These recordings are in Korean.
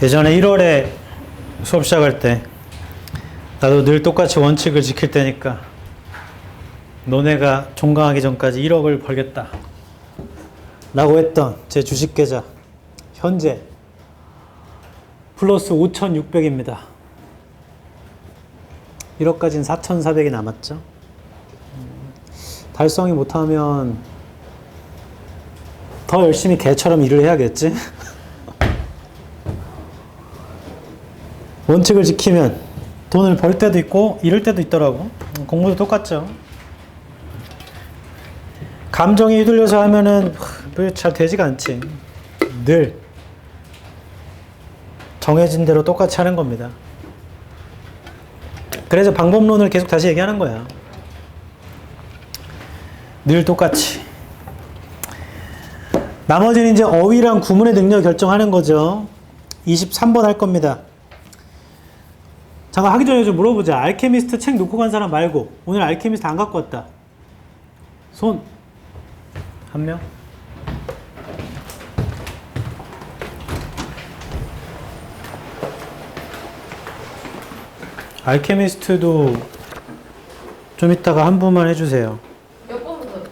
예전에 1월에 수업 시작할 때 나도 늘 똑같이 원칙을 지킬 테니까 너네가 종강하기 전까지 1억을 벌겠다 라고 했던 제 주식계좌 현재 플러스 5,600입니다. 1억까지는 4,400이 남았죠. 달성이 못하면 더 열심히 개처럼 일을 해야겠지. 원칙을 지키면 돈을 벌 때도 있고 잃을 때도 있더라고. 공부도 똑같죠. 감정에 휘둘려서 하면은 잘 되지가 않지. 늘 정해진 대로 똑같이 하는 겁니다. 그래서 방법론을 계속 다시 얘기하는 거야. 늘 똑같이. 나머지는 이제 어휘랑 구문의 능력 결정하는 거죠. 23번 할 겁니다. 잠깐 하기 전에 좀 물어보자. 알케미스트 책 놓고 간 사람 말고 오늘 알케미스트 안 갖고 왔다. 손. 한 명. 알케미스트도 좀 이따가 한 분만 해주세요. 몇 번부터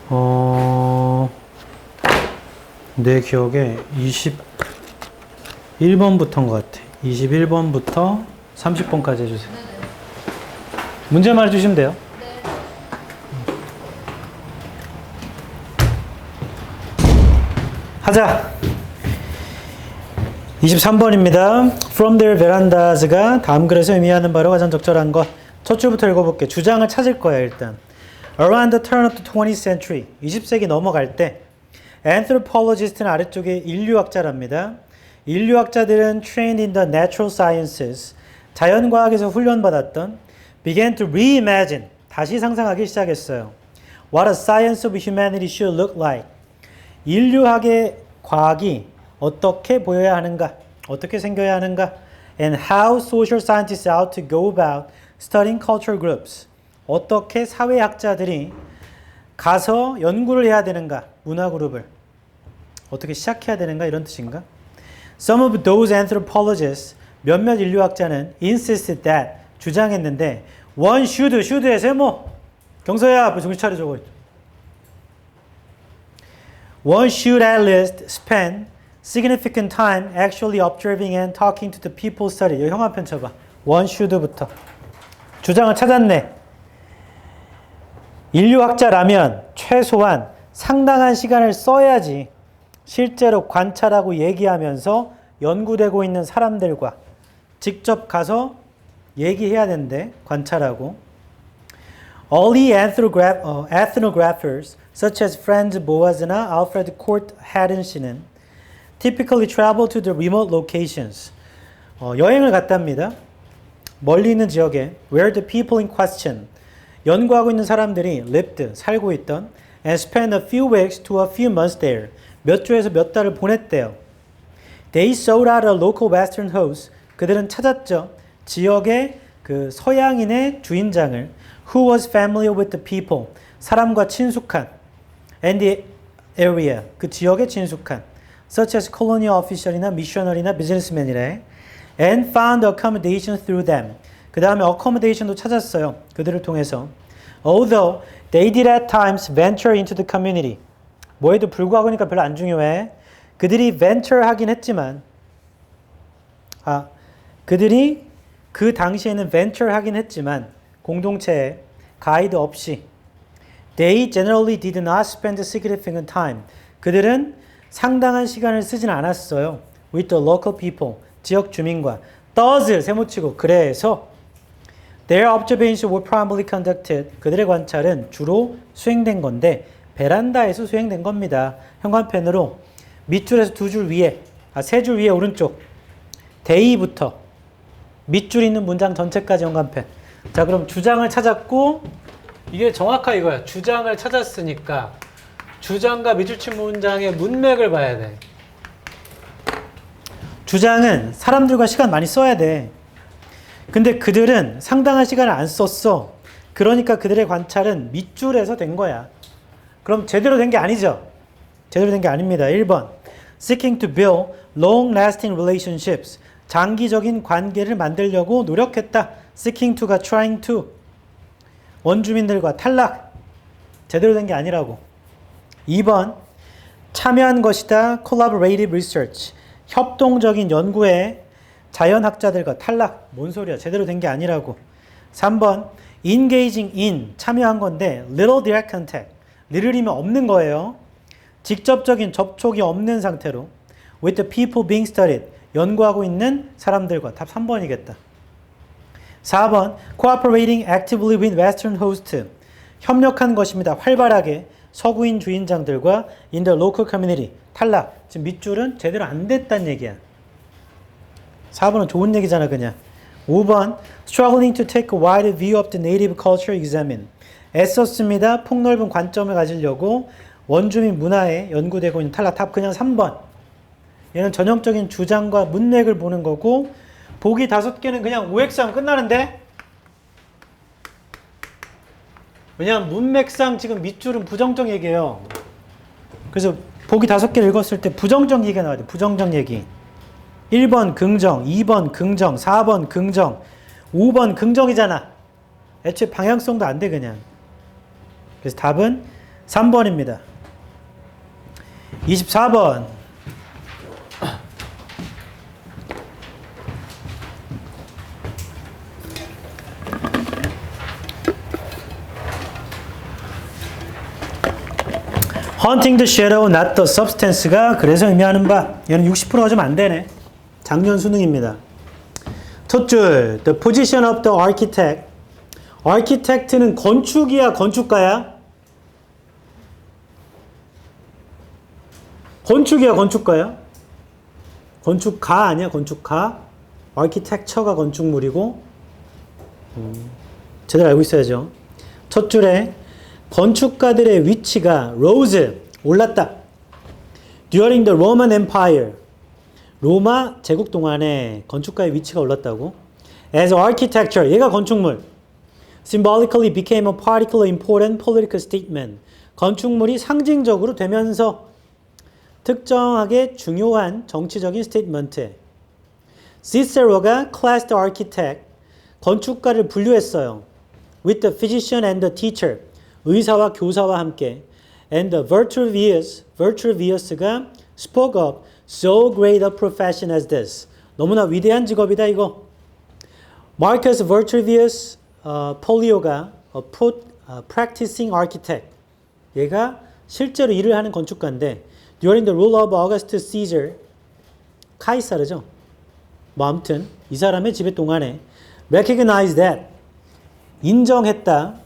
왔어요? 내 기억에 21번부터인 것 같아. 21번부터 30번까지 해주세요. 네네. 문제만 해주시면 돼요. 네. 하자. 23번입니다. From their verandas가 다음 글에서 의미하는 바로 가장 적절한 것. 첫 줄부터 읽어볼게. 주장을 찾을 거야, 일단. Around the turn of the 20th century. 20세기 넘어갈 때 anthropologist는 아래쪽에 인류학자랍니다. 인류학자들은 trained in the natural sciences. 자연과학에서 훈련받았던 began to reimagine. 다시 상상하기 시작했어요. What a science of humanity should look like. 인류학의 과학이 어떻게 보여야 하는가, 어떻게 생겨야 하는가, and how social scientists ought to go about studying cultural groups. 어떻게 사회학자들이 가서 연구를 해야 되는가, 문화 그룹을 어떻게 시작해야 되는가 이런 뜻인가? Some of those anthropologists, 몇몇 인류학자는 insisted that, 주장했는데 one should의 세모, 경서야 정신 차려 저거. One should at least spend significant time actually observing and talking to the people study. 여기 형한편 쳐봐. One should부터. 주장을 찾았네. 인류학자라면 최소한 상당한 시간을 써야지 실제로 관찰하고 얘기하면서 연구되고 있는 사람들과 직접 가서 얘기해야 되는데 관찰하고. Early ethnographers such as Franz Boas나 Alfred Corte Haddon 씨는 typically travel to the remote locations. 여행을 갔답니다. 멀리 있는 지역에 where the people in question, 연구하고 있는 사람들이 lived, 살고 있던 and spent a few weeks to a few months there. 몇 주에서 몇 달을 보냈대요. They sought out a local western host. 그들은 찾았죠. 지역의 그 서양인의 주인장을 who was familiar with the people. 사람과 친숙한 and the area. 그 지역에 친숙한 such as colonial official이나 missionary나 businessman이래. and found accommodation through them. 그 다음에 accommodation도 찾았어요. 그들을 통해서. Although they did at times venture into the community. 뭐에도 불구하고니까 별로 안 중요해. 그들이 venture 하긴 했지만 그들이 그 당시에는 venture 하긴 했지만 공동체에 가이드 없이 they generally did not spend significant time. 그들은 상당한 시간을 쓰진 않았어요. with the local people. 지역 주민과. thus 세모치고 그래서 their observations were primarily conducted. 그들의 관찰은 주로 수행된 건데 베란다에서 수행된 겁니다. 현관펜으로 밑줄에서 두 줄 위에, 세 줄 위에 오른쪽 day부터 밑줄 있는 문장 전체까지 현관펜. 자, 그럼 주장을 찾았고 이게 정확하게 이거야. 주장을 찾았으니까 주장과 밑줄친 문장의 문맥을 봐야 돼. 주장은 사람들과 시간 많이 써야 돼. 근데 그들은 상당한 시간을 안 썼어. 그러니까 그들의 관찰은 밑줄에서 된 거야. 그럼 제대로 된 게 아니죠. 제대로 된 게 아닙니다. 1번. seeking to build long-lasting relationships. 장기적인 관계를 만들려고 노력했다. seeking to가 trying to. 원주민들과 탈락. 제대로 된 게 아니라고. 2번 참여한 것이다. collaborative research. 협동적인 연구에 자연학자들과 탈락. 뭔 소리야. 제대로 된 게 아니라고. 3번 engaging in. 참여한 건데 little direct contact. little이면 없는 거예요. 직접적인 접촉이 없는 상태로 with the people being studied. 연구하고 있는 사람들과. 답 3번이겠다. 4번 cooperating actively with western host. 협력한 것입니다. 활발하게 서구인 주인장들과 in the local community. 탈락. 지금 밑줄은 제대로 안 됐다는 얘기야. 4번은 좋은 얘기잖아 그냥. 5번 struggling to take a wide view of the native culture examine. 애썼습니다. 폭넓은 관점을 가지려고 원주민 문화에 연구되고 있는 탈락. 답 그냥 3번. 얘는 전형적인 주장과 문맥을 보는 거고 보기 5개는 그냥 OX하면 끝나는데 왜냐하면 문맥상 지금 밑줄은 부정적 얘기예요. 그래서 보기 5개를 읽었을 때 부정적 얘기가 나와야 돼. 부정적 얘기. 1번 긍정, 2번 긍정, 4번 긍정, 5번 긍정이잖아. 애초에 방향성도 안 돼 그냥. 그래서 답은 3번입니다. 24번 Hunting the shadow, not the substance가 그래서 의미하는 바. 얘는 60% 가지면 안 되네. 작년 수능입니다. 첫 줄, the position of the architect. architect는 건축이야, 건축가야? 건축이야, 건축가야? 건축가 아니야, 건축가? architecture가 건축물이고. 제대로 알고 있어야죠. 첫 줄에 건축가들의 위치가 rose, 올랐다. During the Roman Empire. 로마 제국 동안에 건축가의 위치가 올랐다고. As architecture, 얘가 건축물. Symbolically became a particularly important political statement. 건축물이 상징적으로 되면서 특정하게 중요한 정치적인 스테이트먼트. Cicero가 classed architect, 건축가를 분류했어요. With the physician and the teacher. 의사와 교사와 함께. And the Vitruvius가 spoke of so great a profession as this. 너무나 위대한 직업이다 이거. Marcus Vitruvius Polio가 practicing architect. 얘가 실제로 일을 하는 건축가인데 during the rule of Augustus Caesar, 카이사르죠. 뭐 아무튼 이 사람의 지배 동안에 recognize that, 인정했다.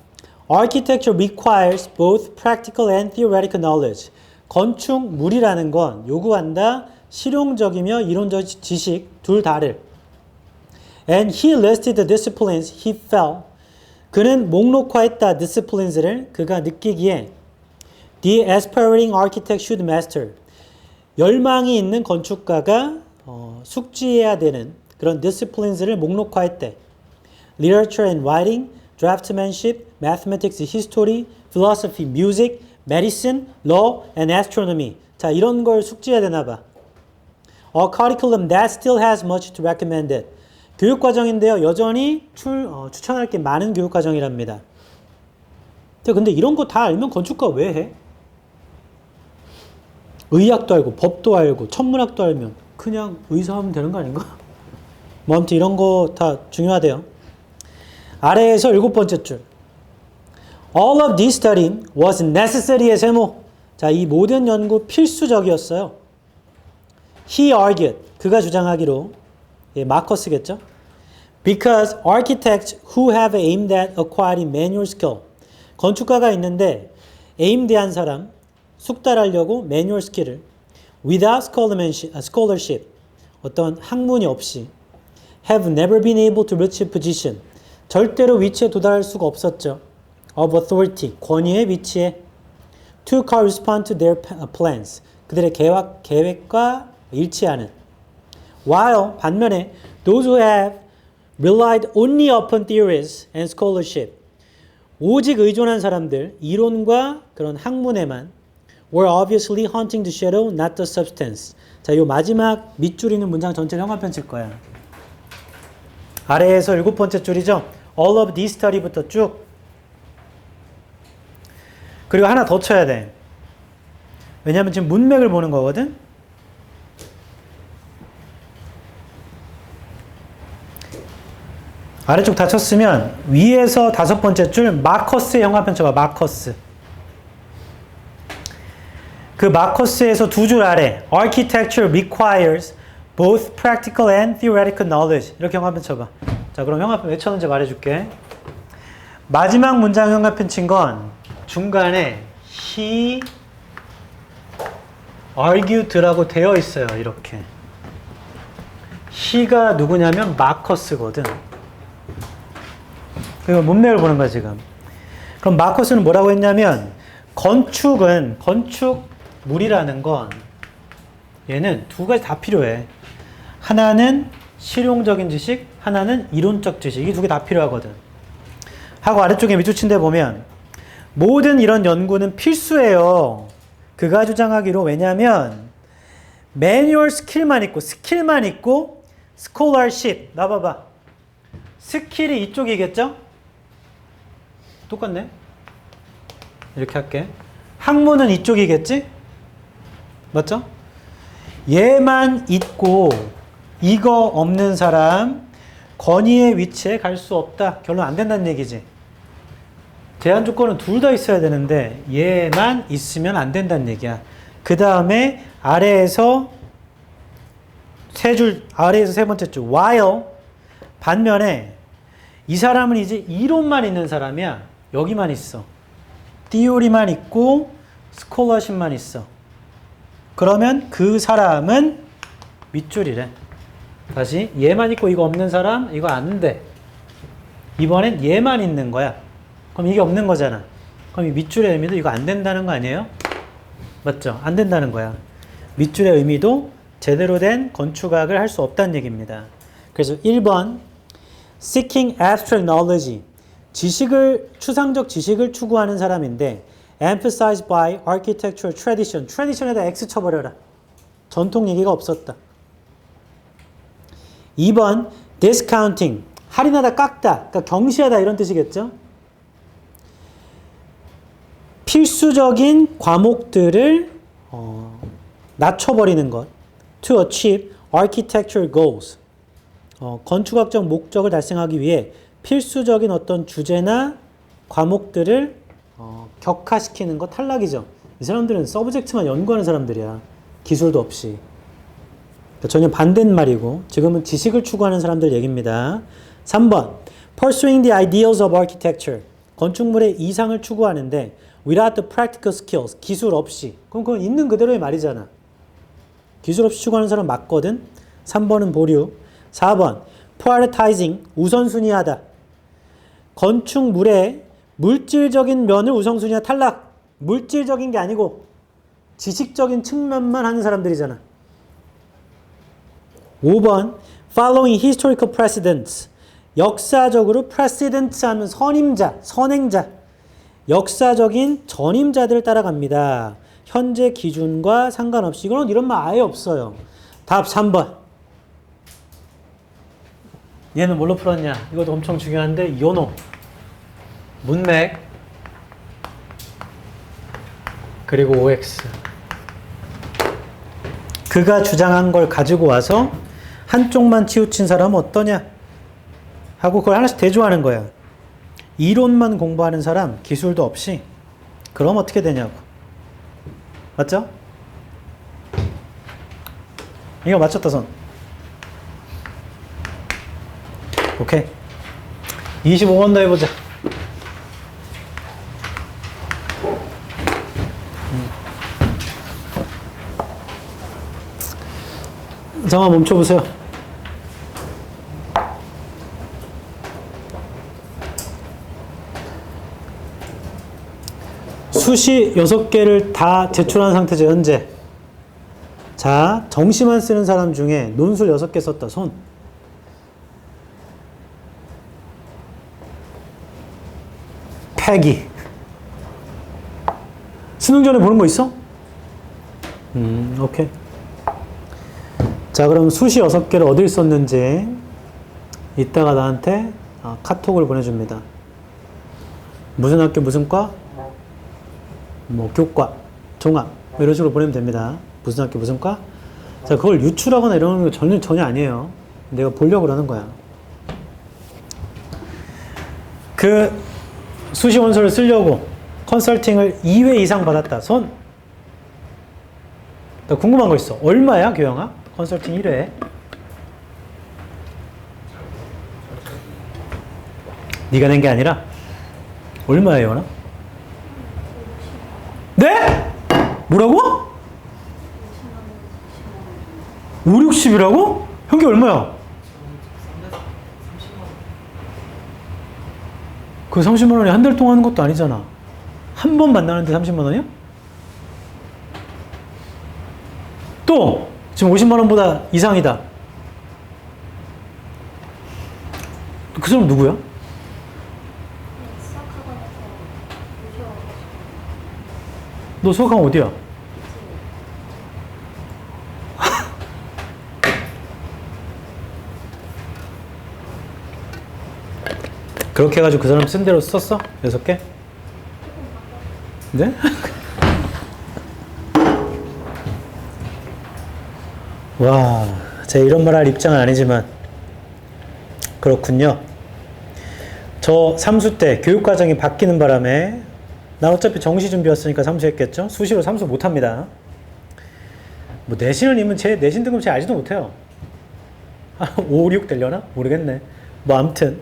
Architecture requires both practical and theoretical knowledge. 건축물이라는 건 요구한다. 실용적이며 이론적 지식 둘 다를. And he listed the disciplines he felt. 그는 목록화했다. disciplines를 그가 느끼기에 the aspiring architect should master. 열망이 있는 건축가가 숙지해야 되는 그런 disciplines를 목록화했대. Literature and writing, draftsmanship, mathematics, history, philosophy, music, medicine, law, and astronomy. 자, 이런 걸 숙지해야 되나 봐. A curriculum that still has much to recommend it. 교육과정인데요. 여전히 추천할 게 많은 교육과정이랍니다. 근데 이런 거 다 알면 건축가 왜 해? 의학도 알고 법도 알고 천문학도 알면 그냥 의사하면 되는 거 아닌가? 뭐 아무튼 이런 거 다 중요하대요. 아래에서 7번째 줄. All of this study was necessary의 세모. 자, 이 모든 연구 필수적이었어요. He argued. 그가 주장하기로. 예, 마커스겠죠? Because architects who have aimed at acquiring manual skill. 건축가가 있는데 에임드한 사람, 숙달하려고 매뉴얼 스킬을 without scholarship, 어떤 학문이 없이 have never been able to reach a position. 절대로 위치에 도달할 수가 없었죠. of authority, 권위의 위치에 to correspond to their plans. 그들의 계획과 일치하는. While 반면에 those who have relied only upon theories and scholarship. 오직 의존한 사람들, 이론과 그런 학문에만 were obviously hunting the shadow, not the substance. 자, 요 마지막 밑줄 있는 문장 전체를 형광펜 칠 거야. 아래에서 7번째 줄이죠. All of this study부터 쭉. 그리고 하나 더 쳐야 돼. 왜냐면 지금 문맥을 보는 거거든. 아래쪽 다 쳤으면 위에서 5번째 줄 마커스의 형광펜 쳐봐. 마커스. 그 마커스에서 2줄 아래 Architecture requires both practical and theoretical knowledge. 이렇게 형광펜 쳐봐. 자, 그럼 형광펜 왜 쳤는지 말해줄게. 마지막 문장 형광펜 친 건 중간에 he argued라고 되어 있어요. 이렇게. he가 누구냐면 마커스거든. 그리고 문맥을 보는 거야, 지금. 그럼 마커스는 뭐라고 했냐면 건축물이라는 건 얘는 2가지 다 필요해. 하나는 실용적인 지식, 하나는 이론적 지식. 이 2개 다 필요하거든. 하고 아래쪽에 밑줄 친 데 보면 모든 이런 연구는 필수예요. 그가 주장하기로. 왜냐하면 매뉴얼 스킬만 있고 스콜러십. 나 봐봐. 스킬이 이쪽이겠죠? 똑같네. 이렇게 할게. 학문은 이쪽이겠지? 맞죠? 얘만 있고 이거 없는 사람 권위의 위치에 갈 수 없다. 결론 안 된다는 얘기지. 제한 조건은 둘 다 있어야 되는데 얘만 있으면 안 된다는 얘기야. 그 다음에 아래에서 세 번째 줄 while 반면에 이 사람은 이제 이론만 있는 사람이야. 여기만 있어. theory만 있고 scholarship만 있어. 그러면 그 사람은 밑줄이래. 다시 얘만 있고 이거 없는 사람 이거 안 돼. 이번엔 얘만 있는 거야. 그럼 이게 없는 거잖아. 그럼 이 밑줄의 의미도 이거 안 된다는 거 아니에요? 맞죠? 안 된다는 거야. 밑줄의 의미도 제대로 된 건축학을 할 수 없다는 얘기입니다. 그래서 1번 seeking abstract knowledge 추상적 지식을 추구하는 사람인데 emphasized by architectural tradition. tradition에다 X 쳐버려라. 전통 얘기가 없었다. 2번 discounting 할인하다 깎다. 그러니까 경시하다 이런 뜻이겠죠. 필수적인 과목들을 낮춰버리는 것. to achieve architectural goals. 건축학적 목적을 달성하기 위해 필수적인 어떤 주제나 과목들을 격화시키는 것 탈락이죠. 이 사람들은 서브젝트만 연구하는 사람들이야. 기술도 없이. 그러니까 전혀 반대인 말이고 지금은 지식을 추구하는 사람들 얘기입니다. 3번 Pursuing the ideals of architecture. 건축물의 이상을 추구하는데 without the practical skills. 기술 없이. 그럼 그건 있는 그대로의 말이잖아. 기술 없이 추구하는 사람 맞거든. 3번은 보류. 4번 prioritizing. 우선순위하다. 건축물의 물질적인 면을 우선순위하 탈락. 물질적인 게 아니고 지식적인 측면만 하는 사람들이잖아. 5번 following historical precedents. 역사적으로 precedents 하면 선행자. 역사적인 전임자들을 따라갑니다. 현재 기준과 상관없이. 이건 이런 말 아예 없어요. 답 3번. 얘는 뭘로 풀었냐? 이것도 엄청 중요한데 요노. 문맥 그리고 OX. 그가 주장한 걸 가지고 와서 한쪽만 치우친 사람은 어떠냐? 하고 그걸 하나씩 대조하는 거야. 이론만 공부하는 사람, 기술도 없이. 그럼 어떻게 되냐고. 맞죠? 이거 맞췄다 손. 오케이. 25번 더 해보자. 잠깐 멈춰보세요. 수시 6개를 다 제출한 상태죠, 현재. 자, 정시만 쓰는 사람 중에 논술 6개 썼다, 손. 패기. 수능 전에 보는 거 있어? 오케이. 자, 그럼 수시 6개를 어딜 썼는지 이따가 나한테 카톡을 보내줍니다. 무슨 학교, 무슨 과? 뭐, 교과, 종합. 뭐 이런 식으로 보내면 됩니다. 무슨 학교, 무슨 과? 자, 그걸 유출하거나 이러는 거 전혀 아니에요. 내가 보려고 그러는 거야. 그 수시 원서를 쓰려고 컨설팅을 2회 이상 받았다. 손. 나 궁금한 거 있어. 얼마야, 교영아? 컨설팅 1회. 네가 낸 게 아니라 얼마예요, 나? 네? 뭐라고? 5, 60이라고? 형기 얼마야? 그 30만 원이 한 달 동안 하는 것도 아니잖아. 한 번 만나는데 30만 원이야? 또 지금 50만 원보다 이상이다. 그 사람 누구야? 너 수학학원 어디야? 그렇게 해가지고 그 사람 쓴 대로 썼어? 6개? 네? 와, 제가 이런 말 할 입장은 아니지만 그렇군요. 저 삼수 때 교육과정이 바뀌는 바람에 난 어차피 정시 준비였으니까 삼수 했겠죠? 수시로 삼수 못합니다. 뭐 내신을 제 내신 등급 제 알지도 못해요. 5, 6 되려나? 모르겠네. 뭐 아무튼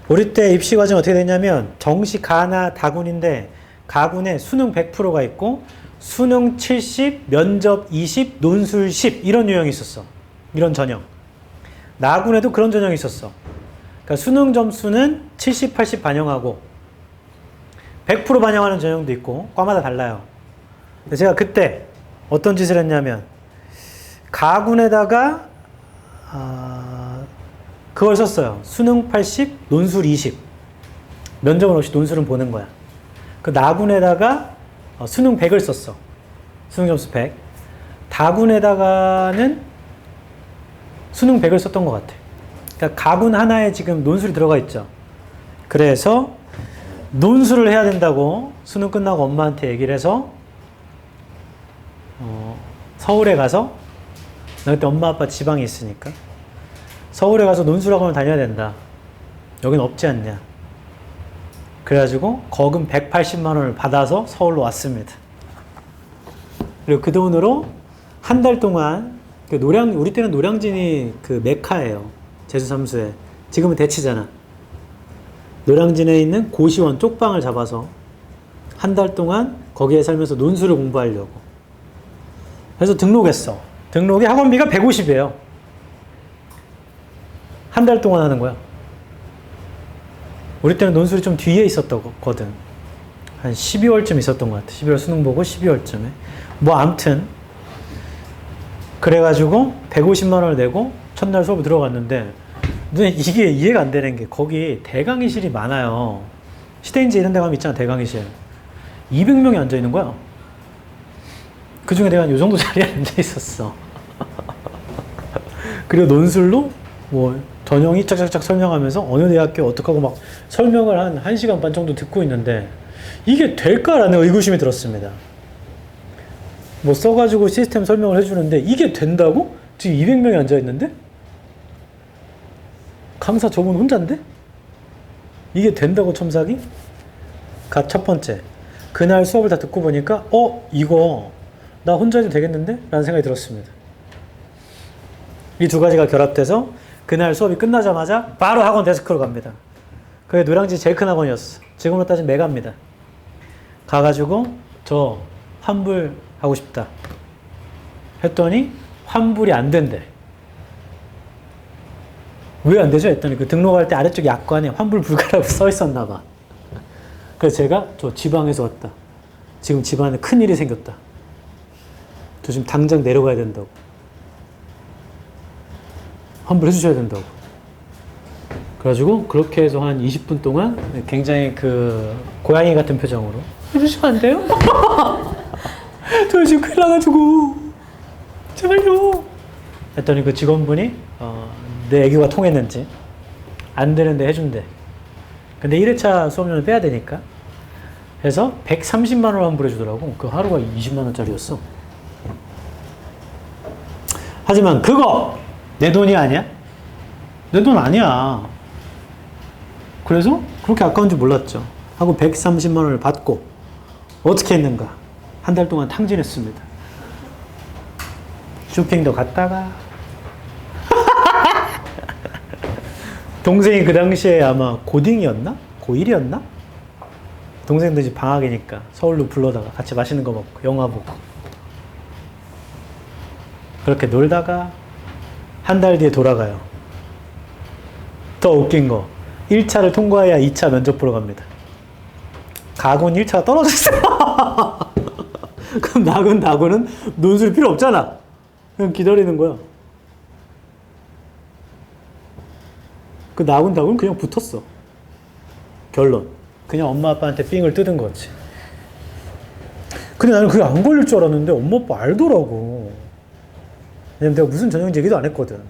우리 때 입시 과정 어떻게 됐냐면 정시 가나 다군인데 가군에 수능 100%가 있고 수능 70, 면접 20, 논술 10 이런 유형이 있었어. 이런 전형. 나군에도 그런 전형이 있었어. 그러니까 수능 점수는 70, 80 반영하고 100% 반영하는 전형도 있고 과마다 달라요. 제가 그때 어떤 짓을 했냐면 가군에다가 그걸 썼어요. 수능 80, 논술 20. 면접은 없이 논술은 보는 거야. 그 나군에다가 수능 100을 썼어. 수능 점수 100. 다군에다가는 수능 100을 썼던 것 같아. 그러니까 가군 하나에 지금 논술이 들어가 있죠. 그래서 논술을 해야 된다고 수능 끝나고 엄마한테 얘기를 해서 서울에 가서 나 그때 엄마 아빠 지방에 있으니까 서울에 가서 논술학원을 다녀야 된다. 여긴 없지 않냐. 그래가지고 거금 180만 원을 받아서 서울로 왔습니다. 그리고 그 돈으로 한 달 동안 우리 때는 노량진이 그 메카예요. 제주 삼수에. 지금은 대치잖아. 노량진에 있는 고시원 쪽방을 잡아서 한 달 동안 거기에 살면서 논술을 공부하려고. 그래서 등록했어. 등록이 학원비가 150이에요. 한 달 동안 하는 거야. 우리 때는 논술이 좀 뒤에 있었거든. 한 12월쯤 있었던 것 같아. 11월 수능 보고 12월쯤에. 뭐 암튼 그래가지고 150만 원을 내고 첫날 수업에 들어갔는데 이게 이해가 안 되는 게 거기 대강의실이 많아요. 시대인지 이런 데 가면 있잖아. 대강의실. 200명이 앉아 있는 거야. 그 중에 내가 한 요 정도 자리에 앉아 있었어. 그리고 논술로 뭐 전형이 짝짝짝 설명하면서 어느 대학교 어떡하고 막 설명을 한 1시간 반 정도 듣고 있는데 이게 될까라는 의구심이 들었습니다. 뭐 써가지고 시스템 설명을 해주는데 이게 된다고? 지금 200명이 앉아있는데? 강사 저분 혼자인데? 이게 된다고 첨삭이? 첫 번째. 그날 수업을 다 듣고 보니까 이거 나 혼자 해도 되겠는데? 라는 생각이 들었습니다. 이 두 가지가 결합돼서 그날 수업이 끝나자마자 바로 학원 데스크로 갑니다. 그게 노량진 제일 큰 학원이었어. 지금으로 따지면 메가입니다. 가가지고 저 환불하고 싶다 했더니 환불이 안 된대. 왜 안 되죠? 했더니 그 등록할 때 아래쪽 약관에 환불 불가라고 써 있었나 봐. 그래서 제가 저 지방에서 왔다. 지금 집안에 큰일이 생겼다. 저 지금 당장 내려가야 된다고. 환불해 주셔야 된다고. 그래가지고 그렇게 해서 한 20분 동안 굉장히 그 고양이 같은 표정으로 해주시면 안 돼요? 저 지금 큰일 나가지고 제발요. 했더니 그 직원분이 내 애교가 통했는지 안 되는데 해준대. 근데 1회차 수업료는 빼야 되니까 해서 130만 원 환불해주더라고. 그 하루가 20만 원짜리였어. 하지만 그거 내 돈이 아니야? 내 돈 아니야. 그래서 그렇게 아까운 줄 몰랐죠. 하고 130만 원을 받고 어떻게 했는가? 한 달 동안 탕진했습니다. 쇼핑도 갔다가 동생이 그 당시에 아마 고딩이었나? 고1이었나? 동생들 집 방학이니까 서울로 불러다가 같이 맛있는 거 먹고 영화 보고 그렇게 놀다가 한 달 뒤에 돌아가요. 더 웃긴 거 1차를 통과해야 2차 면접 보러 갑니다. 가군 1차가 떨어졌어. 그럼 나군은 논술 필요 없잖아. 그냥 기다리는 거야. 그 나군은 그냥 붙었어. 결론. 그냥 엄마 아빠한테 삥을 뜯은 거지. 근데 나는 그게 안 걸릴 줄 알았는데 엄마 아빠 알더라고. 왜냐면 내가 무슨 전형인지 얘기도 안 했거든.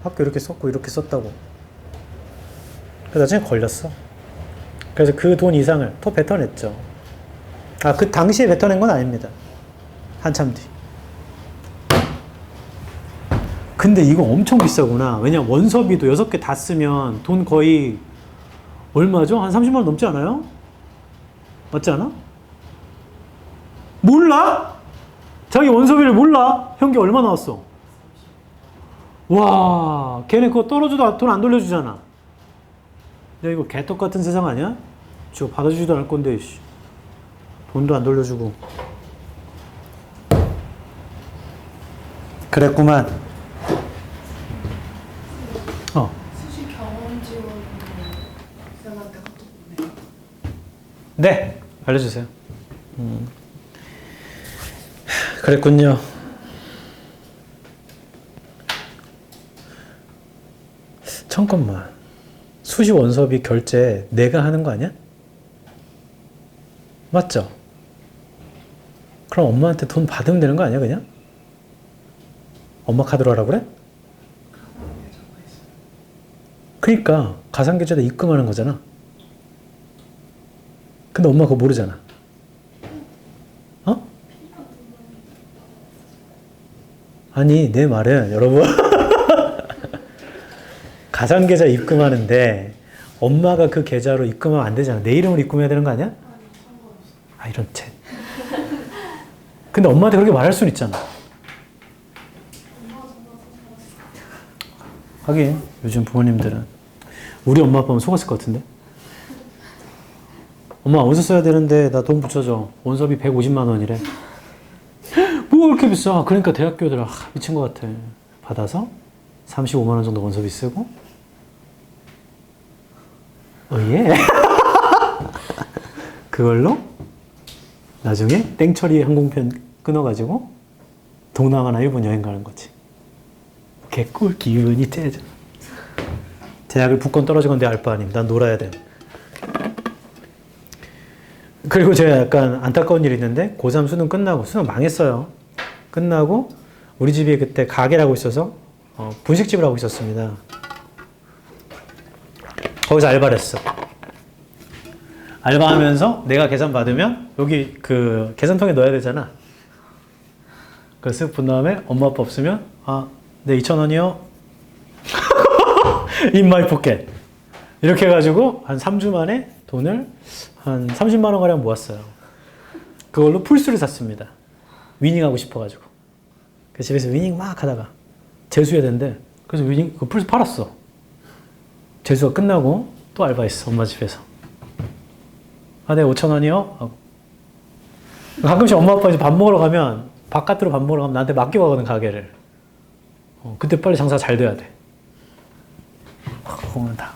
학교 이렇게 썼고 이렇게 썼다고. 그래서 나중에 걸렸어. 그래서 그 돈 이상을 또 뱉어냈죠. 그 당시에 뱉어낸 건 아닙니다. 한참 뒤. 근데 이거 엄청 비싸구나. 왜냐면 원서비도 6개 다 쓰면 돈 거의 얼마죠? 한 30만 원 넘지 않아요? 맞지 않아? 몰라? 자기 원서비를 몰라? 현기 얼마 나왔어? 와, 걔네 그거 떨어져도 돈 안 돌려주잖아. 야, 이거 개떡 같은 세상 아니야? 저거 받아주지도 않을 건데, 씨. 돈도 안 돌려주고. 그랬구만. 수시 경험 지원 쌤한테 카톡 보내요. 네, 알려주세요. 그랬군요. 잠깐만. 수시 원서비 결제 내가 하는 거 아니야? 맞죠? 그럼 엄마한테 돈 받으면 되는 거 아니야, 그냥? 엄마 카드로 하라고 그래? 그러니까 가상계좌에다 입금하는 거잖아. 근데 엄마 그거 모르잖아. 어? 아니, 내 말은 여러분 가상계좌 입금하는데 엄마가 그 계좌로 입금하면 안 되잖아. 내 이름으로 입금해야 되는 거 아니야? 아, 이런 쟤. 근데 엄마한테 그렇게 말할 수는 있잖아. 하긴 요즘 부모님들은 우리 엄마 아빠면 속았을 것 같은데. 엄마 어디서 써야 되는데 나 돈 붙여줘. 원서비 150만 원이래. 뭐가 그렇게 비싸? 그러니까 대학교들 미친 것 같아. 받아서 35만 원 정도 원서비 쓰고 예. 그걸로 나중에 땡처리 항공편 끊어가지고 동남아나 일본 여행 가는 거지. 개꿀 기운이 째져. 대학을 붙건 떨어지건 내 알 바 아님. 난 놀아야 돼. 그리고 제가 약간 안타까운 일이 있는데 고3 수능 끝나고 수능 망했어요. 끝나고 우리 집이 그때 가게를 하고 있어서 분식집을 하고 있었습니다. 거기서 알바를 했어. 알바하면서 내가 계산 받으면 여기 그 계산통에 넣어야 되잖아. 그래서 본 다음에 엄마 아빠 없으면 네 2,000원이요. In my pocket. 이렇게 해가지고 한 3주 만에 돈을 한 30만 원 가량 모았어요. 그걸로 풀스를 샀습니다. 위닝하고 싶어가지고. 그래서 집에서 위닝 막 하다가 재수해야 되는데 그래서 위닝 그 풀스 팔았어. 재수가 끝나고 또 알바했어. 엄마 집에서. 네 5,000원이요. 하고. 가끔씩 엄마 아빠 이제 밥 먹으러 가면 바깥으로 밥 먹으러 가면 나한테 맡겨가거든 가게를. 그때 빨리 장사가 잘 돼야 돼. 그거는 다.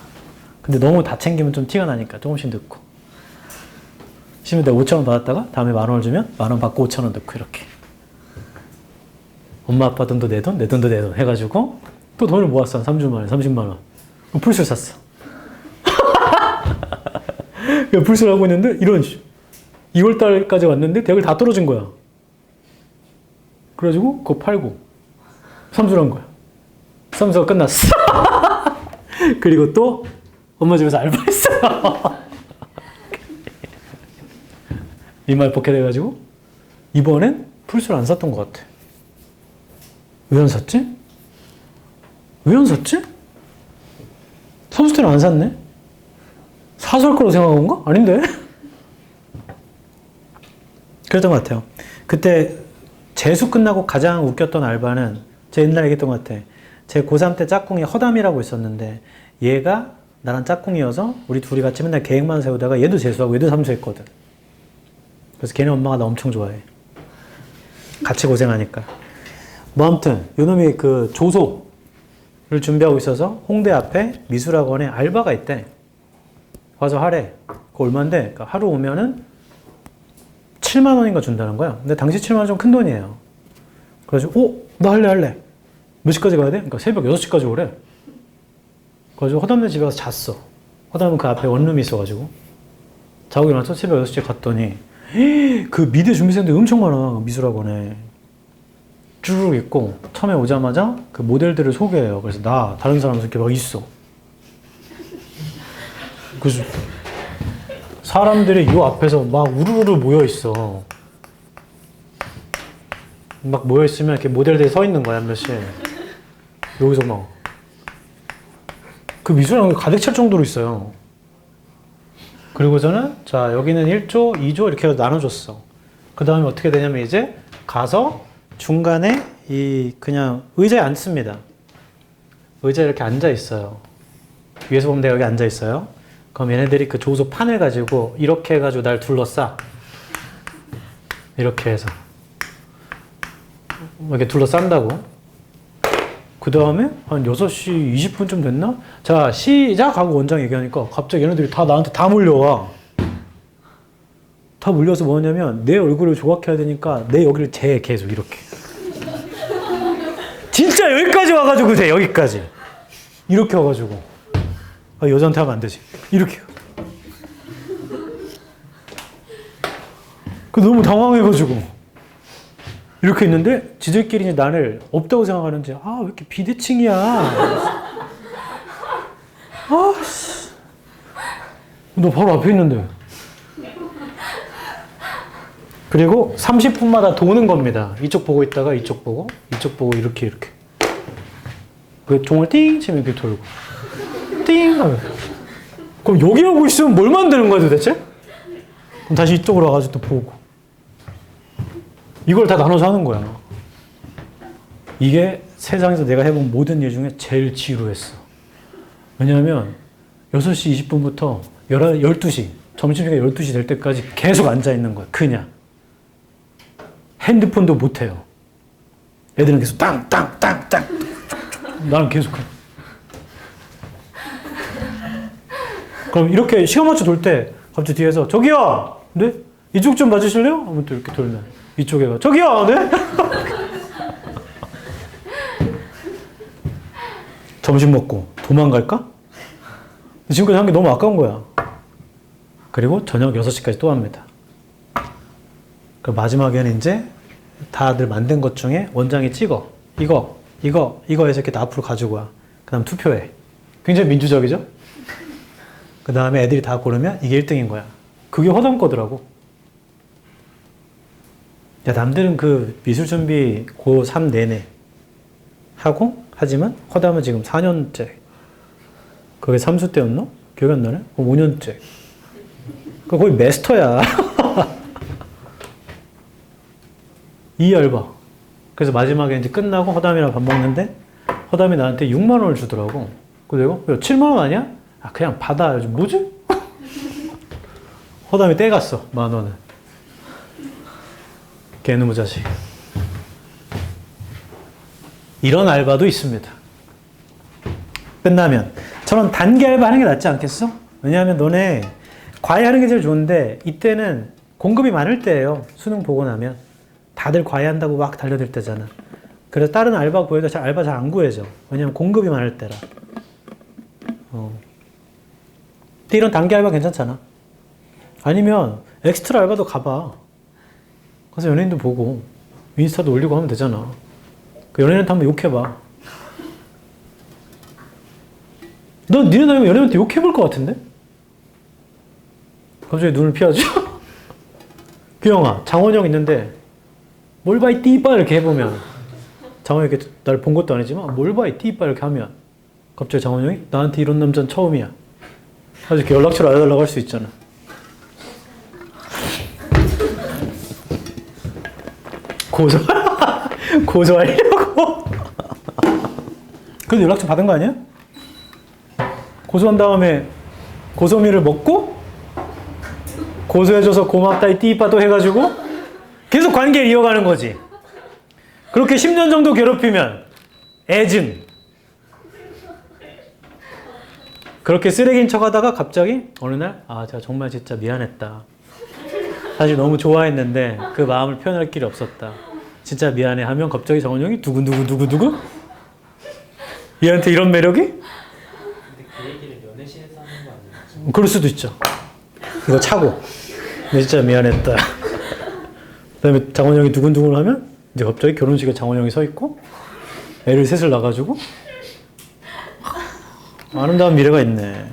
근데 너무 다 챙기면 좀 티가 나니까 조금씩 넣고. 심지어 내가 5,000원 받았다가 다음에 10,000원을 주면 10,000원 받고 5,000원 넣고 이렇게. 엄마 아빠 돈도 내 돈, 내 돈도 내 돈 해가지고 또 돈을 모았어. 한 3주 만에 30만 원. 풀스를 샀어. 풀스를 하고 있는데 이런 2월달까지 왔는데 대학을 다 떨어진 거야. 그래가지고 그거 팔고 삼수를 한 거야. 삼수가 끝났어. 그리고 또 엄마 집에서 알바했어요. 이말 벗게 돼가지고 이번엔 풀스를 안 샀던 것 같아. 왜 안 샀지? 왜 안 샀지? 삼수 때는 안 샀네? 사서 할 거라고 생각한 건가? 아닌데? 그랬던 것 같아요. 그때 재수 끝나고 가장 웃겼던 알바는 제가 옛날에 얘기했던 것 같아. 제 고3 때 짝꿍이 허담이라고 있었는데 얘가 나랑 짝꿍이어서 우리 둘이 같이 맨날 계획만 세우다가 얘도 재수하고 얘도 삼수했거든. 그래서 걔네 엄마가 나 엄청 좋아해. 같이 고생하니까. 뭐 아무튼 요놈이 그 조소를 준비하고 있어서 홍대 앞에 미술학원에 알바가 있대. 와서 하래. 그거 얼만데? 그러니까 하루 오면은 7만 원인가 준다는 거야. 근데 당시 7만 원 좀 큰 돈이에요. 그래가지고 나 할래. 몇 시까지 가야 돼? 그러니까 새벽 6시까지 오래. 그래가지고 허담네 집에 가서 잤어. 허담은 그 앞에 원룸이 있어가지고 자고 일어나서 새벽 6시에 갔더니 그 미대 준비생들 엄청 많아. 미술학원에 쭈르륵 있고 처음에 오자마자 그 모델들을 소개해요. 그래서 나 다른 사람 이렇게 막 있어. 그래서 사람들이 요 앞에서 막 우르르 모여 있어. 막 모여 있으면 이렇게 모델들이 서 있는 거야, 한 몇씩. 여기서 막 그 미술학원이 가득 찰 정도로 있어요. 그리고서는 자 여기는 1조, 2조 이렇게 해서 나눠줬어. 그 다음에 어떻게 되냐면 이제 가서 중간에 이 그냥 의자에 앉습니다. 의자에 이렇게 앉아 있어요. 위에서 보면 내가 여기 앉아 있어요. 그럼 얘네들이 그 조소 판을 가지고 이렇게 해가지고 날 둘러싸. 이렇게 해서 이렇게 둘러싼다고. 그 다음에 한 6시 20분쯤 됐나? 자 시작 하고 원장 얘기하니까 갑자기 얘네들이 다 나한테 다 몰려와. 다 몰려서 뭐냐면 내 얼굴을 조각해야 되니까 내 여기를 재 계속 이렇게. 진짜 여기까지 와가지고 재 여기까지. 이렇게 와가지고 아, 여자한테 하면 안 되지. 이렇게. 그 너무 당황해가지고 이렇게 있는데 지들끼리 이제 나를 없다고 생각하는지 아 왜 이렇게 비대칭이야. 아씨. 너 바로 앞에 있는데. 그리고 30분마다 도는 겁니다. 이쪽 보고 있다가 이쪽 보고 이렇게. 그 종을 띵 치면 이렇게 돌고 띵 하면. 그럼 여기 하고 있으면 뭘 만드는 거야 도대체? 그럼 다시 이쪽으로 와가지고 또 보고. 이걸 다 나눠서 하는 거야. 이게 세상에서 내가 해본 모든 일 중에 제일 지루했어. 왜냐하면 6시 20분부터 12시, 점심시간 12시 될 때까지 계속 앉아있는 거야. 그냥. 핸드폰도 못해요. 애들은 계속 땅땅땅땅. 나는 계속 해. 그럼 이렇게 시간 맞춰 돌 때 갑자기 뒤에서 저기요! 네? 이쪽 좀 봐주실래요? 하면 또 이렇게 돌면 이쪽에 가 저기요! 네? 점심 먹고 도망갈까? 지금까지 한 게 너무 아까운 거야. 그리고 저녁 6시까지 또 합니다. 그 마지막에는 이제 다들 만든 것 중에 원장이 찍어. 이거 해서 이렇게 앞으로 가지고 와. 그 다음 투표해. 굉장히 민주적이죠? 그 다음에 애들이 다 고르면 이게 1등인 거야. 그게 허담 거더라고. 야, 남들은 그 미술 준비 고3 내내 하고, 하지만 허담은 지금 4년째. 그게 3수 때였나? 기억이 안 나네? 5년째. 그 거의 마스터야. 이 알바. 그래서 마지막에 이제 끝나고 허담이랑 밥 먹는데, 허담이 나한테 6만 원을 주더라고. 그래서 내가, 야, 7만 원 아니야? 아, 그냥 받아. 요즘 뭐지? 허담이 떼갔어, 1만 원을. 개놈의 자식. 이런 알바도 있습니다. 끝나면 저런 단기 알바 하는 게 낫지 않겠어? 왜냐하면 너네 과외하는 게 제일 좋은데 이때는 공급이 많을 때예요. 수능 보고 나면 다들 과외한다고 막 달려들 때잖아. 그래서 다른 알바 구해도 알바 잘 안 구해져. 왜냐하면 공급이 많을 때라. 근데 이런 단기 알바 괜찮잖아. 아니면 엑스트라 알바도 가봐. 가서 연예인도 보고 인스타도 올리고 하면 되잖아. 그 연예인한테 한번 욕해봐. 너 니네 나이면 연예인한테 욕해볼 것 같은데? 갑자기 눈을 피하죠? 규영아, 장원영 있는데 뭘 봐 이 띠빠 이렇게 해보면 장원영이 이렇게 날 본 것도 아니지만 뭘 봐 이 띠빠 이렇게 하면 갑자기 장원영이 나한테 이런 남자는 처음이야. 아주 이렇게 연락처를 알려달라고 할 수 있잖아. 고소하려고. 그래도 연락처 받은 거 아니야? 고소한 다음에 고소미를 먹고 고소해줘서 고맙다 이 띠빠도 해가지고 계속 관계를 이어가는 거지. 그렇게 10년 정도 괴롭히면 애증. 그렇게 쓰레기인 척하다가 갑자기 어느 날 제가 정말 진짜 미안했다. 사실 너무 좋아했는데 그 마음을 표현할 길이 없었다. 진짜 미안해 하면 갑자기 정원영이 두구두구두구두구? 얘한테 이런 매력이? 근데 그 얘기를 연애실에서 하는 거 아니에요? 그럴 수도 있죠. 이거 차고. 근데 진짜 미안했다. 그 다음에 장원영이 두근두근 하면 이제 갑자기 결혼식에 장원영이 서 있고 애를 셋을 낳아가지고 아름다운 미래가 있네.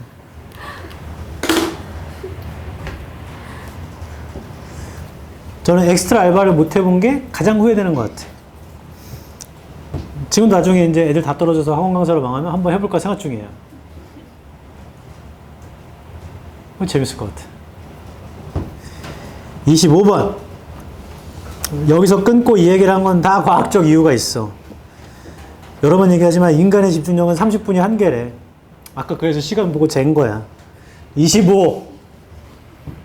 저는 엑스트라 알바를 못 해본 게 가장 후회되는 것 같아. 지금 나중에 이제 애들 다 떨어져서 학원 강사로 망하면 한번 해볼까 생각 중이에요. 재밌을 것 같아. 25번. 여기서 끊고 이 얘기를 한 건 다 과학적 이유가 있어. 여러 번 얘기하지만 인간의 집중력은 30분이 한계래. 아까 그래서 시간 보고 잰 거야. 25.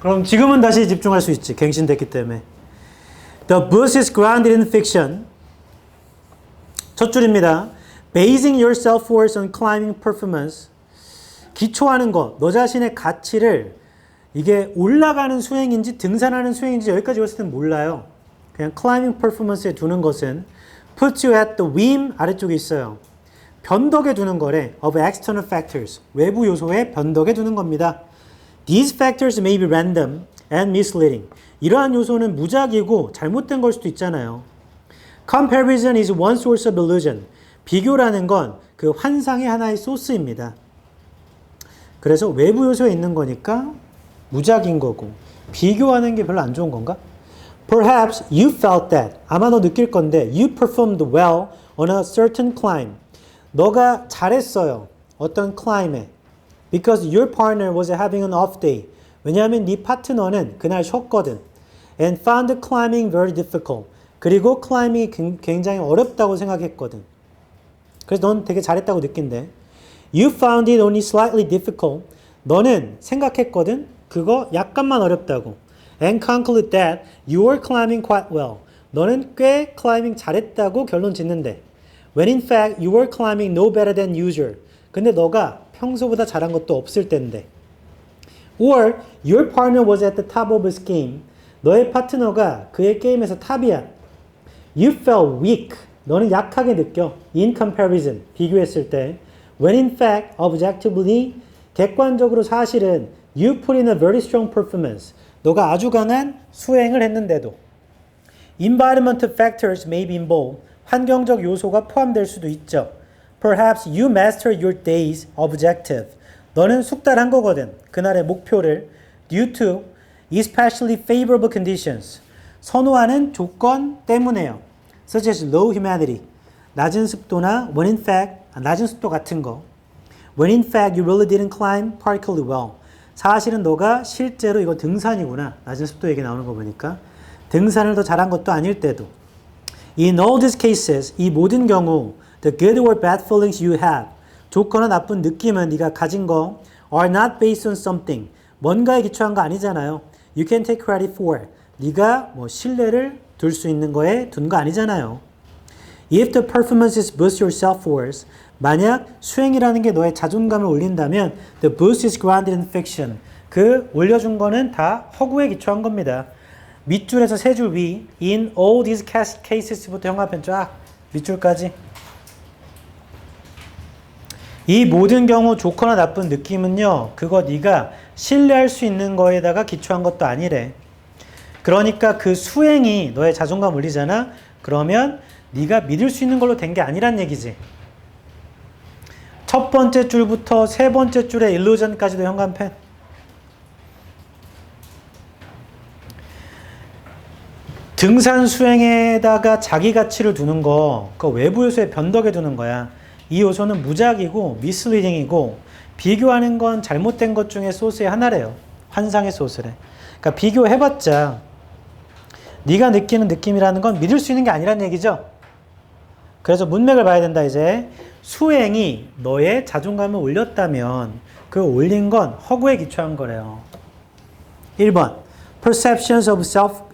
그럼 지금은 다시 집중할 수 있지. 갱신됐기 때문에. The boost is grounded in fiction. 첫 줄입니다. Basing your self-worth on climbing performance. 기초하는 것, 너 자신의 가치를 이게 올라가는 수행인지 등산하는 수행인지 여기까지 왔을 땐 몰라요. 그냥 climbing performance에 두는 것은 puts you at the whim 아래쪽에 있어요. 변덕에 두는 거래. of external factors. 외부 요소에 변덕에 두는 겁니다. These factors may be random and misleading. 이러한 요소는 무작위고 잘못된 걸 수도 있잖아요. Comparison is one source of illusion. 비교라는 건 그 환상의 하나의 소스입니다. 그래서 외부 요소에 있는 거니까 무작위인 거고 비교하는 게 별로 안 좋은 건가? Perhaps you felt that. 아마 너 느낄 건데 you performed well on a certain climb. 너가 잘했어요. 어떤 climb에. Because your partner was having an off day. 왜냐하면 네 파트너는 그날 쉬었거든. And found climbing very difficult. 그리고 클라이밍이 굉장히 어렵다고 생각했거든. 그래서 넌 되게 잘했다고 느낀대. You found it only slightly difficult. 너는 생각했거든. 그거 약간만 어렵다고. And conclude that you were climbing quite well. 너는 꽤 클라이밍 잘했다고 결론 짓는데. When in fact you were climbing no better than usual. 근데 너가 평소보다 잘한 것도 없을 텐데. Or your partner was at the top of his game. 너의 파트너가 그의 게임에서 탑이야. You felt weak. 너는 약하게 느껴. In comparison. 비교했을 때. When in fact, objectively, 객관적으로 사실은 you put in a very strong performance. 너가 아주 강한 수행을 했는데도. Environmental factors may be involved. 환경적 요소가 포함될 수도 있죠. Perhaps you mastered your day's objective. 너는 숙달한 거거든. 그날의 목표를 due to especially favorable conditions. 선호하는 조건 때문에요. Such as low humidity. 낮은 습도나 when in fact, 낮은 습도 같은 거. When in fact you really didn't climb particularly well. 사실은 너가 실제로 이거 등산이구나. 낮은 습도 얘기 나오는 거 보니까. 등산을 더 잘한 것도 아닐 때도. In all these cases, 이 모든 경우 the good or bad feelings you have. 좋거나 나쁜 느낌은 네가 가진 거 are not based on something. 뭔가에 기초한 거 아니잖아요. You can take credit for. 네가 뭐 신뢰를 둘 수 있는 거에 둔 거 아니잖아요. If the performances boost your self-worth, 만약 수행이라는 게 너의 자존감을 올린다면 the boost is grounded in fiction. 그 올려준 거는 다 허구에 기초한 겁니다. 밑줄에서 세 줄 위 in all these cases부터 형광펜 쫙 밑줄까지. 이 모든 경우 좋거나 나쁜 느낌은요. 그거 네가 신뢰할 수 있는 거에다가 기초한 것도 아니래. 그러니까 그 수행이 너의 자존감 올리잖아. 그러면 네가 믿을 수 있는 걸로 된 게 아니란 얘기지. 첫 번째 줄부터 세 번째 줄의 illusion까지도 현관펜. 등산 수행에다가 자기 가치를 두는 거, 그 외부 요소의 변덕에 두는 거야. 이 요소는 무작이고 misleading이고 비교하는 건 잘못된 것 중에 소스의 하나래요. 환상의 소스래. 그러니까 비교해봤자 네가 느끼는 느낌이라는 건 믿을 수 있는 게 아니란 얘기죠. 그래서 문맥을 봐야 된다 이제. 수행이 너의 자존감을 올렸다면 그 올린 건 허구에 기초한 거래요. 1번 Perceptions of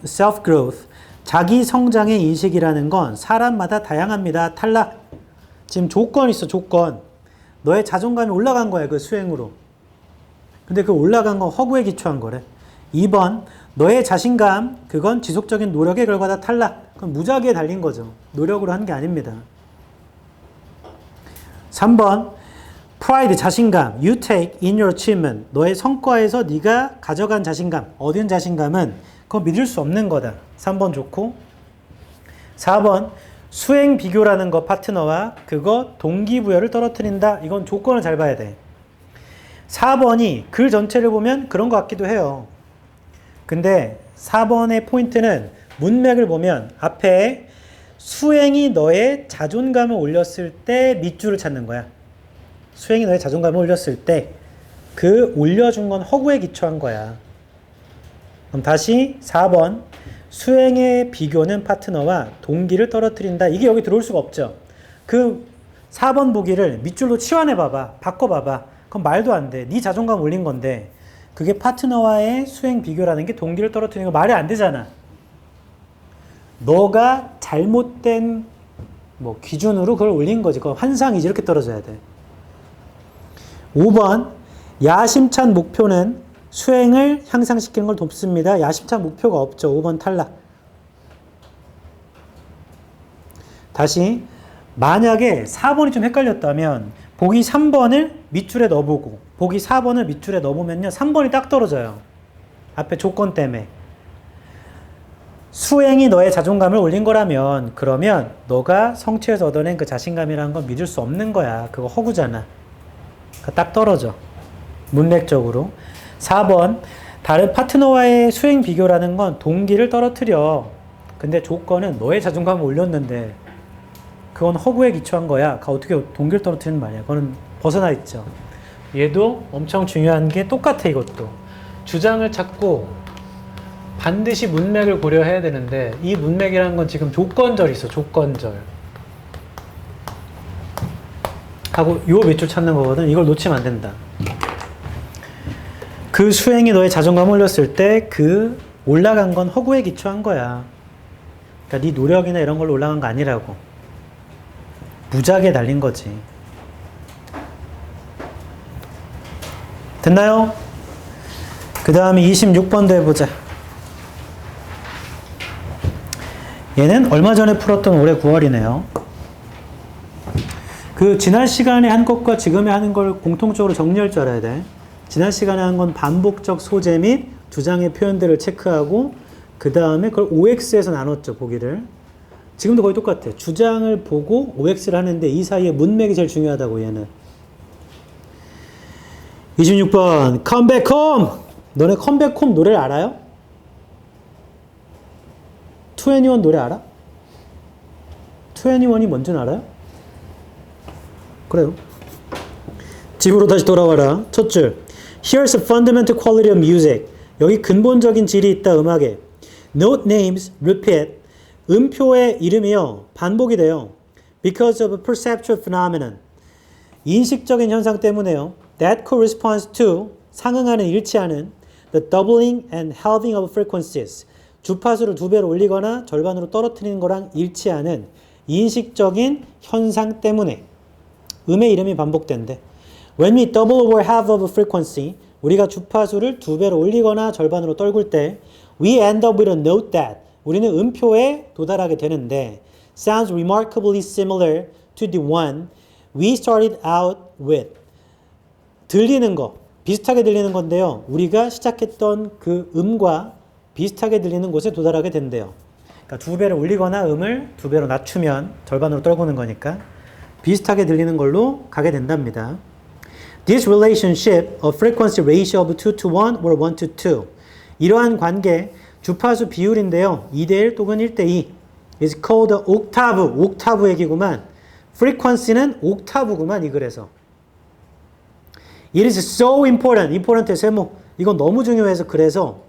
self-growth. 자기 성장의 인식이라는 건 사람마다 다양합니다. 탈락. 지금 조건이 있어. 조건. 너의 자존감이 올라간 거야. 그 수행으로. 근데 그 올라간 건 허구에 기초한 거래. 2번 너의 자신감. 그건 지속적인 노력의 결과다. 탈락. 그건 무작위에 달린 거죠. 노력으로 한 게 아닙니다. 3번 pride, 자신감. You take in your achievement. 너의 성과에서 네가 가져간 자신감. 얻은 자신감은 그거 믿을 수 없는 거다. 3번 좋고. 4번 수행 비교라는 거 파트너와 그거 동기부여를 떨어뜨린다. 이건 조건을 잘 봐야 돼. 4번이 글 전체를 보면 그런 것 같기도 해요. 근데 4번의 포인트는 문맥을 보면 앞에 수행이 너의 자존감을 올렸을 때 밑줄을 찾는 거야. 수행이 너의 자존감을 올렸을 때 그 올려준 건 허구에 기초한 거야. 그럼 다시 4번 수행의 비교는 파트너와 동기를 떨어뜨린다. 이게 여기 들어올 수가 없죠. 그 4번 보기를 밑줄로 치환해 봐봐. 바꿔 봐봐. 그럼 말도 안 돼. 네 자존감 올린 건데 그게 파트너와의 수행 비교라는 게 동기를 떨어뜨리는 거 말이 안 되잖아. 너가 잘못된 기준으로 그걸 올린 거지. 그건 환상이지. 이렇게 떨어져야 돼. 5번 야심찬 목표는 수행을 향상시키는 걸 돕습니다. 야심찬 목표가 없죠. 5번 탈락. 다시 만약에 4번이 좀 헷갈렸다면 보기 3번을 밑줄에 넣어보고 보기 4번을 밑줄에 넣어보면요. 3번이 딱 떨어져요. 앞에 조건 때문에. 수행이 너의 자존감을 올린 거라면 그러면 너가 성취해서 얻어낸 그 자신감이라는 건 믿을 수 없는 거야. 그거 허구잖아. 딱 떨어져. 문맥적으로. 4번 다른 파트너와의 수행 비교라는 건 동기를 떨어뜨려. 근데 조건은 너의 자존감을 올렸는데 그건 허구에 기초한 거야. 어떻게 동기를 떨어뜨리는 말이야. 그거는 벗어나 있죠. 얘도 엄청 중요한 게 똑같아. 이것도 주장을 찾고 반드시 문맥을 고려해야 되는데 이 문맥이라는 건 지금 조건절이 있어. 조건절 하고 요 밑줄 찾는 거거든. 이걸 놓치면 안 된다. 그 수행이 너의 자존감을 올렸을 때 그 올라간 건 허구에 기초한 거야. 그러니까 네 노력이나 이런 걸로 올라간 거 아니라고. 무작위에 달린 거지. 됐나요? 그 다음에 26번도 해보자. 얘는 얼마 전에 풀었던 올해 9월이네요. 그 지난 시간에 한 것과 지금에 하는 걸 공통적으로 정리할 줄 알아야 돼. 지난 시간에 한 건 반복적 소재 및 주장의 표현들을 체크하고 그 다음에 그걸 OX에서 나눴죠. 보기를. 지금도 거의 똑같아. 주장을 보고 OX를 하는데 이 사이에 문맥이 제일 중요하다고 얘는. 26번 컴백 홈. 너네 컴백 홈 노래를 알아요? 21 노래 알아? 21이 뭔지는 알아요? 그래요. 집으로 다시 돌아와라. 첫 줄. Here's a fundamental quality of music. 여기 근본적인 질이 있다. 음악에. Note names repeat. 음표의 이름이요. 반복이 돼요. Because of a perceptual phenomenon. 인식적인 현상 때문에요. That corresponds to 상응하는 일치하는 the doubling and halving of frequencies. 주파수를 2배로 올리거나 절반으로 떨어뜨리는 거랑 일치하는 인식적인 현상 때문에 음의 이름이 반복된대. When we double or halve of a frequency, 우리가 주파수를 2배로 올리거나 절반으로 떨굴 때 we end up with a note that 우리는 음표에 도달하게 되는데 sounds remarkably similar to the one we started out with. 들리는 거, 비슷하게 들리는 건데요. 우리가 시작했던 그 음과 비슷하게 들리는 곳에 도달하게 된대요. 그러니까 두 배를 올리거나 음을 두 배로 낮추면 절반으로 떨구는 거니까 비슷하게 들리는 걸로 가게 된답니다. This relationship of frequency ratio of 2 to 1 or 1 to 2. 이러한 관계, 주파수 비율인데요. 2대 1 또는 1대 2. is called octave. 옥타브 얘기구만. frequency는 옥타브구만 이 글에서. It is so important. important의 세모. 이건 너무 중요해서 그래서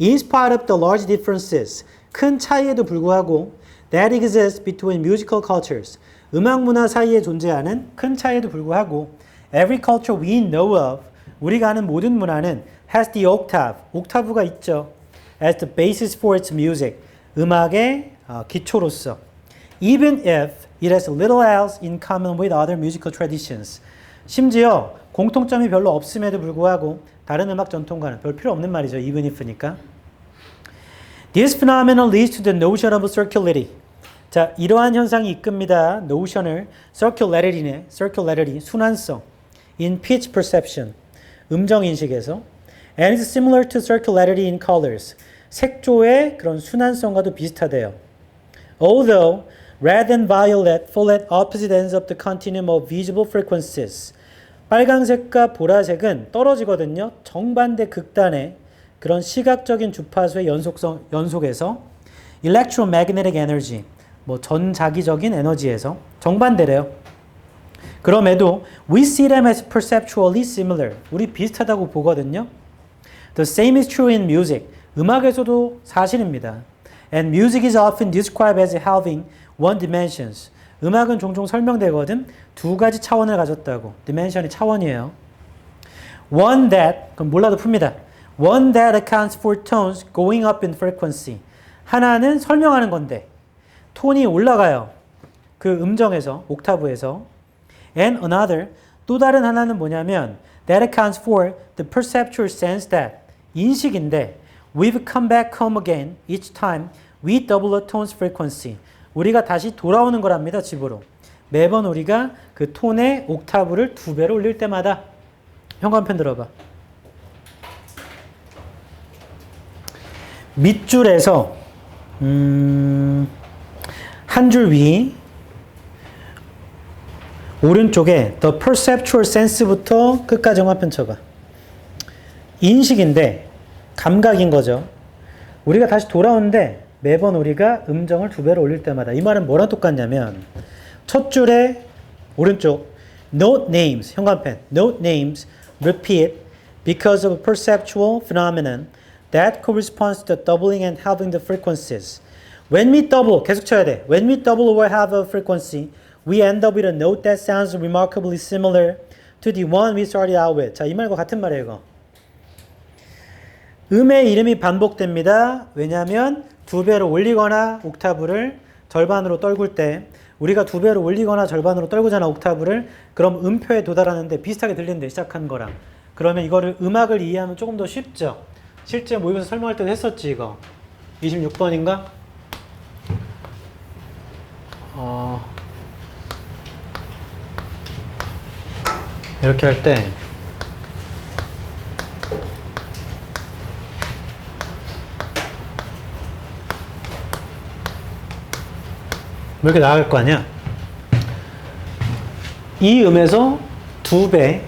in spite of the large differences. 큰 차이에도 불구하고 that exists between musical cultures. 음악 문화 사이에 존재하는 큰 차이에도 불구하고 every culture we know of. 우리가 아는 모든 문화는 has the octave. 옥타브가 있죠. as the basis for its music. 음악의 기초로서. Even if it has little else in common with other musical traditions. 심지어 공통점이 별로 없음에도 불구하고 다른 음악 전통과는 별 필요 없는 말이죠. even if니까. This phenomenon leads to the notion of circularity. 자, 이러한 현상이 이끕니다. notion을 circularity네. circularity, 순환성. in pitch perception. 음정 인식에서. And it's similar to circularity in colors. 색조의 그런 순환성과도 비슷하대요. Although red and violet fall at opposite ends of the continuum of visible frequencies. 빨강색과 보라색은 떨어지거든요. 정반대 극단의 그런 시각적인 주파수의 연속에서 electromagnetic energy, 뭐 전자기적인 에너지에서 정반대래요. 그럼에도 we see them as perceptually similar. 우리 비슷하다고 보거든요. The same is true in music. 음악에서도 사실입니다. And music is often described as having one dimensions. 음악은 종종 설명되거든. 두 가지 차원을 가졌다고. dimension이 차원이에요. One that, 그럼 몰라도 풉니다. One that accounts for tones going up in frequency. 하나는 설명하는 건데 톤이 올라가요. 그 음정에서, 옥타브에서. And another, 또 다른 하나는 뭐냐면 that accounts for the perceptual sense that 인식인데 we've come back home again each time we double a tone's frequency. 우리가 다시 돌아오는 거랍니다. 집으로. 매번 우리가 그 톤의 옥타브를 두 배로 올릴 때마다. 현관편 들어봐. 밑줄에서 한 줄 위 오른쪽에 the perceptual sense부터 끝까지 현관편 쳐봐. 인식인데 감각인 거죠. 우리가 다시 돌아오는데 매번 우리가 음정을 두 배로 올릴 때마다 이 말은 뭐랑 똑같냐면 첫 줄에 오른쪽 note names 현관펜 note names repeat because of a perceptual phenomenon that corresponds to the doubling and halving the frequencies. When we double 계속 쳐야 돼. When we double or halve a frequency, we end up with a note that sounds remarkably similar to the one we started out with. 자, 이 말과 같은 말이에요, 이거. 음의 이름이 반복됩니다. 왜냐하면 두 배로 올리거나 옥타브를 절반으로 떨굴 때 우리가 두 배로 올리거나 절반으로 떨구잖아 옥타브를. 그럼 음표에 도달하는데 비슷하게 들리는데 시작한 거랑. 그러면 이거를 음악을 이해하면 조금 더 쉽죠. 실제 모의고사 설명할 때도 했었지 이거. 26번인가? 이렇게 할 때 이렇게 나갈 거 아니야? 이 음에서 두 배,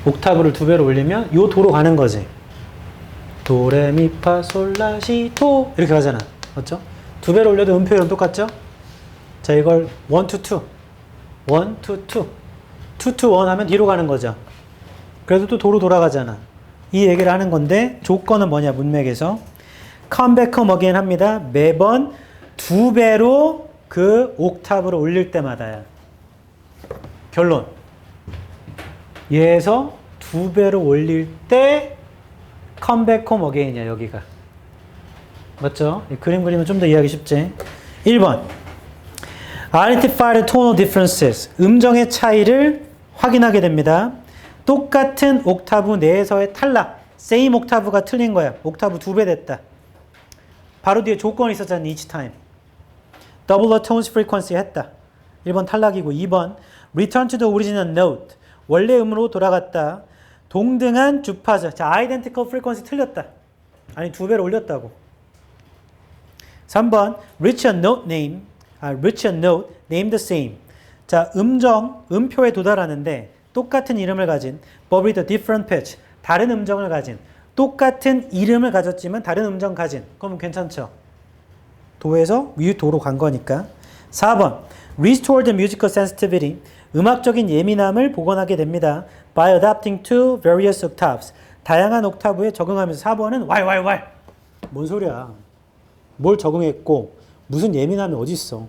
옥타브를 두 배로 올리면 요 도로 가는 거지. 도레미파솔라시도 이렇게 가잖아. 맞죠? 두 배로 올려도 음표랑 똑같죠? 자, 이걸 1 to 2, 1 to 2, 2 to 1 하면 뒤로 가는 거죠. 그래도 또 도로 돌아가잖아. 이 얘기를 하는 건데 조건은 뭐냐 문맥에서 come back home again 합니다. 매번 두 배로 그 옥타브를 올릴 때마다야. 결론. 얘에서 두 배로 올릴 때 come back home again이야 여기가. 맞죠? 이 그림 그리면 좀 더 이해하기 쉽지. 1번. Identify the tonal differences. 음정의 차이를 확인하게 됩니다. 똑같은 옥타브 내에서의 탈락. same 옥타브가 틀린 거야. 옥타브 두 배 됐다. 바로 뒤에 조건이 있었잖아. each time. double a tone's frequency 했다. 1번 탈락이고 2번 return to the original note. 원래 음으로 돌아갔다. 동등한 주파수. 자, identical frequency 틀렸다. 아니 두 배로 올렸다고. 3번 reach a note name. reach a note named the same. 자, 음표에 도달하는데 똑같은 이름을 가진 but with a different pitch. 다른 음정을 가진 똑같은 이름을 가졌지만 다른 음정 가진. 그러면 괜찮죠? 도에서 위도로 간 거니까. 4번 restore the musical sensitivity. 음악적인 예민함을 복원하게 됩니다. by adapting to various octaves. 다양한 옥타브에 적응하면서. 4번은 why. 뭔 소리야. 뭘 적응했고 무슨 예민함이 어디 있어.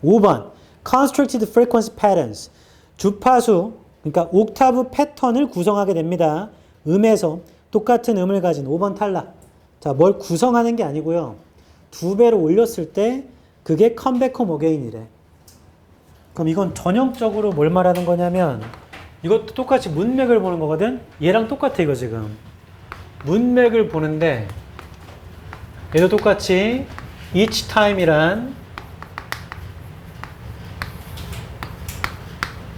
5번 constructed frequency patterns. 주파수 그러니까 옥타브 패턴을 구성하게 됩니다. 음에서 똑같은 음을 가진. 5번 탈락. 자, 뭘 구성하는 게 아니고요. 2배로 올렸을 때 그게 컴백 홈 어게인이래. 그럼 이건 전형적으로 뭘 말하는 거냐면 이것도 똑같이 문맥을 보는 거거든. 얘랑 똑같아 이거 지금. 문맥을 보는데 얘도 똑같이 each time이란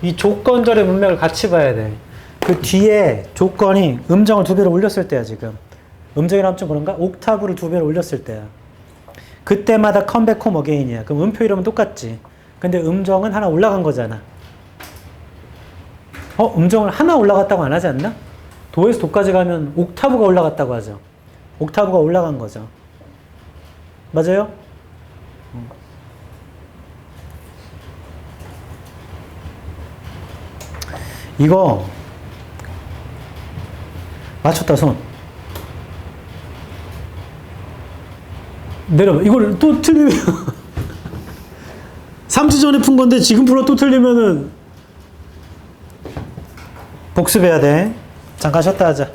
이 조건절의 문맥을 같이 봐야 돼. 그 뒤에 조건이 음정을 2배로 올렸을 때야 지금. 음정이라면 좀 그런가? 옥타브를 2배로 올렸을 때야. 그때마다 컴백 홈 어게인이야. 그럼 음표 이름은 똑같지. 근데 음정은 하나 올라간 거잖아. 음정을 하나 올라갔다고 안 하지 않나? 도에서 도까지 가면 옥타브가 올라갔다고 하죠. 옥타브가 올라간 거죠. 맞아요? 이거 맞췄다 손. 내려봐. 이걸 또 틀리면 3주 전에 푼 건데 지금 풀어 또 틀리면은 복습해야 돼. 잠깐 쉬었다 하자.